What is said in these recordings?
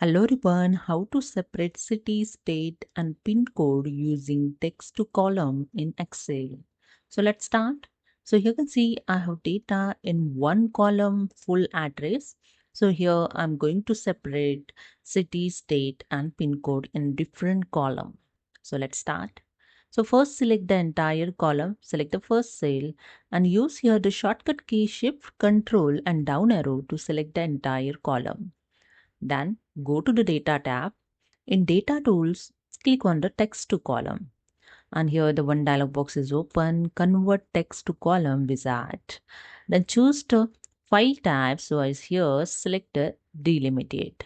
Hello everyone, how to separate city, state and pin code using text to column in Excel. So let's start. So here you can see I have data in one column full address. So here I'm going to separate city, state and pin code in different column. So let's start. So first select the entire column, select the first cell and use here the shortcut key Shift, Control and down arrow to select the entire column. Then go to the Data tab. In Data Tools, click on the Text to Column. And here the one dialog box is open, Convert Text to Column wizard. Then choose the File tab. So as here, select the Delimited.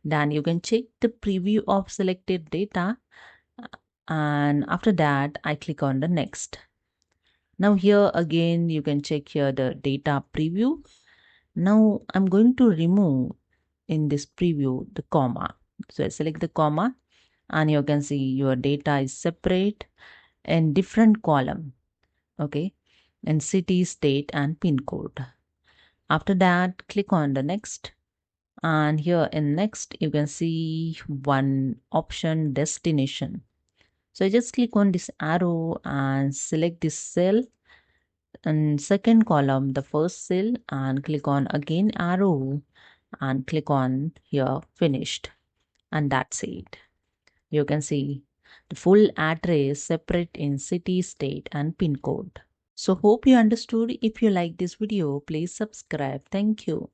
Then you can check the preview of selected data. And after that, I click on the Next. Now here again, you can check here the data preview. Now I'm going to remove in this preview the comma. So I select the comma and you can see your data is separate in different column. Okay. In city, state and pin code. After that, click on the next. And here in next, you can see one option destination. So I just click on this arrow and select this cell and second column, the first cell and click on again arrow and click on here finished. And that's it. You can see the full address separate in city, state and pin code. So hope you understood. If you like this video, please subscribe. Thank you.